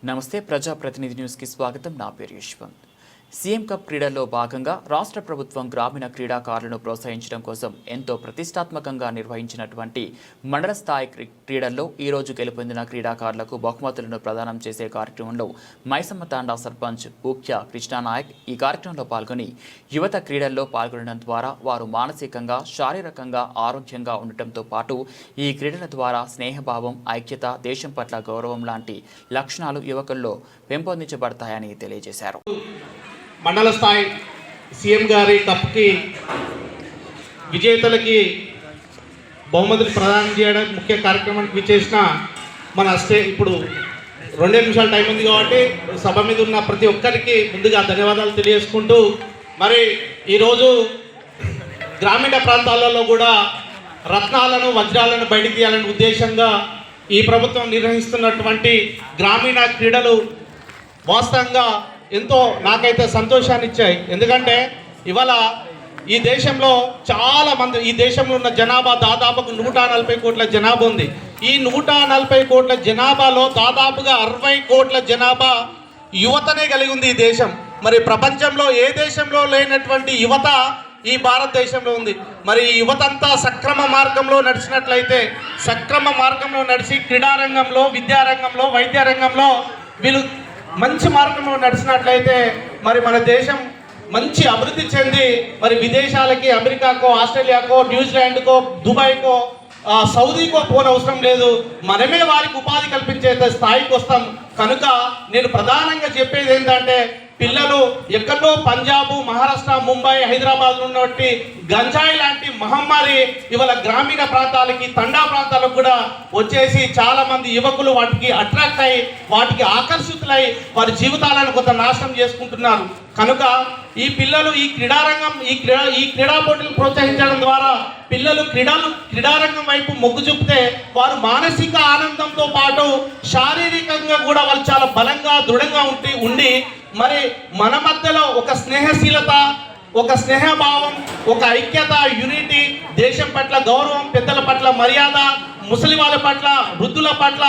నమస్తే ప్రజాప్రతినిధి న్యూస్కి స్వాగతం. నా పేరు యశ్వంత్. సీఎం కప్ క్రీడల్లో భాగంగా రాష్ట్ర ప్రభుత్వం గ్రామీణ క్రీడాకారులను ప్రోత్సహించడం కోసం ఎంతో ప్రతిష్టాత్మకంగా నిర్వహించినటువంటి మండల స్థాయి క్రీడల్లో ఈరోజు గెలుపొందిన క్రీడాకారులకు బహుమతులను ప్రదానం చేసే కార్యక్రమంలో మైసమ్మ తాండా సర్పంచ్ ఊఖ్య కృష్ణానాయక్ ఈ కార్యక్రమంలో పాల్గొని యువత క్రీడల్లో పాల్గొనడం ద్వారా వారు మానసికంగా శారీరకంగా ఆరోగ్యంగా ఉండటంతో పాటు ఈ క్రీడల ద్వారా స్నేహభావం, ఐక్యత, దేశం పట్ల గౌరవం లాంటి లక్షణాలు యువకుల్లో పెంపొందించబడతాయని తెలియజేశారు. మండల స్థాయి సీఎం గారి కప్కి విజేతలకి బహుమతులు ప్రదానం చేయడానికి ముఖ్య కార్యక్రమానికి విచ్చేసిన మన ఇప్పుడు 2 నిమిషాల టైం ఉంది కాబట్టి సభ మీద ఉన్న ప్రతి ఒక్కరికి ముందుగా ధన్యవాదాలు తెలియజేసుకుంటూ, మరి ఈరోజు గ్రామీణ ప్రాంతాలలో కూడా రత్నాలను, వజ్రాలను బయటికి తీయాలనే ఉద్దేశంగా ఈ ప్రభుత్వం నిర్వహిస్తున్నటువంటి గ్రామీణ క్రీడలు వాస్తవంగా ఎంతో నాకైతే సంతోషాన్ని ఇచ్చాయి. ఎందుకంటే ఇవాళ ఈ దేశంలో చాలామంది, ఈ దేశంలో ఉన్న జనాభా దాదాపుగా 140 కోట్ల జనాభా ఉంది. ఈ 140 కోట్ల జనాభాలో దాదాపుగా 60 కోట్ల జనాభా యువతనే కలిగి ఉంది ఈ దేశం. మరి ప్రపంచంలో ఏ దేశంలో లేనటువంటి యువత ఈ భారతదేశంలో ఉంది. మరి ఈ యువత అంతా సక్రమ మార్గంలో నడిచినట్లయితే, సక్రమ మార్గంలో నడిచి క్రీడారంగంలో, విద్యారంగంలో, వైద్య రంగంలో వీళ్ళు మంచి మార్గంలో నడిచినట్లయితే మరి మన దేశం మంచి అభివృద్ధి చెంది మరి విదేశాలకి, అమెరికాకో, ఆస్ట్రేలియాకో, న్యూజిలాండ్కో, దుబాయ్కో, సౌదీకో పోనవసరం లేదు. మనమే వారికి ఉపాధి కల్పించే స్థాయికి వస్తాం. కనుక నేను ప్రధానంగా చెప్పేది ఏంటంటే, పిల్లలు ఎక్కడో పంజాబ్, మహారాష్ట్ర, ముంబై, హైదరాబాద్ ఉన్నటువంటి గంజాయి లాంటి మహమ్మారి ఇవాళ గ్రామీణ ప్రాంతాలకి, తండా ప్రాంతాలకు కూడా వచ్చేసి చాలామంది యువకులు వాటికి అట్రాక్ట్ అయ్యి, వాటికి ఆకర్షితులై వారి జీవితాలను కొంత నాశనం చేసుకుంటున్నారు. కనుక ఈ పిల్లలు ఈ క్రీడారంగం, ఈ క్రీడా పోటీలు ప్రోత్సహించడం ద్వారా పిల్లలు క్రీడారంగం వైపు మొగ్గు చూపితే వారు మానసిక ఆనందంతో పాటు శారీరకంగా కూడా వాళ్ళు చాలా బలంగా, దృఢంగా ఉండి మరి మన మధ్యలో ఒక స్నేహశీలత, ఒక స్నేహభావం, ఒక ఐక్యత, యూనిటీ, దేశం పట్ల గౌరవం, పెద్దల పట్ల మర్యాద, ముసలి వాళ్ళ పట్ల, వృద్ధుల పట్ల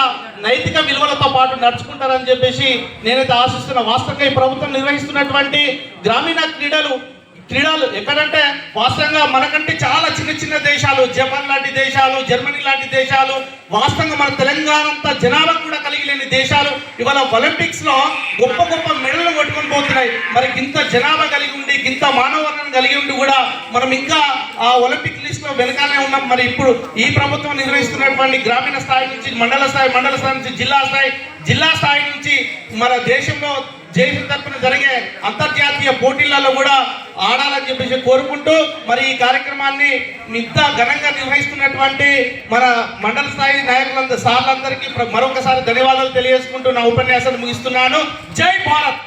నైతిక విలువలతో పాటు నడుచుకుంటారని చెప్పేసి నేనైతే ఆశిస్తున్న. వాస్తవంగా ఈ ప్రభుత్వం నిర్వహిస్తున్నటువంటి గ్రామీణ క్రీడలు ఎక్కడంటే వాస్తవంగా మనకంటే చాలా చిన్న చిన్న దేశాలు, జపాన్ లాంటి దేశాలు, జర్మనీ లాంటి దేశాలు, వాస్తవంగా మన తెలంగాణ అంతా జనాభా కూడా కలిగి లేని దేశాలు ఇవాళ ఒలింపిక్స్లో గొప్ప గొప్ప మెడలు కొట్టుకొని పోతున్నాయి. మరి ఇంత జనాభా కలిగి ఉండి, ఇంత మానవ వర్గం కలిగి ఉండి కూడా మనం ఇంకా ఆ ఒలింపిక్ లిస్ట్లో వెనకాలనే ఉన్నాం. మరి ఇప్పుడు ఈ ప్రభుత్వం నిర్వహిస్తున్నటువంటి గ్రామీణ స్థాయి నుంచి మండల స్థాయి నుంచి జిల్లా స్థాయి నుంచి మన దేశంలో జైలు తరపున జరిగే అంతర్జాతీయ పోటీలలో కూడా ఆడాలని చెప్పేసి కోరుకుంటూ, మరి ఈ కార్యక్రమాన్ని ఇంత ఘనంగా నిర్వహిస్తున్నటువంటి మన మండల స్థాయి నాయకులందరూ, సార్లందరికీ మరొకసారి ధన్యవాదాలు తెలియజేసుకుంటూ నా ఉపన్యాసాన్ని ముగిస్తున్నాను. జై భారత్.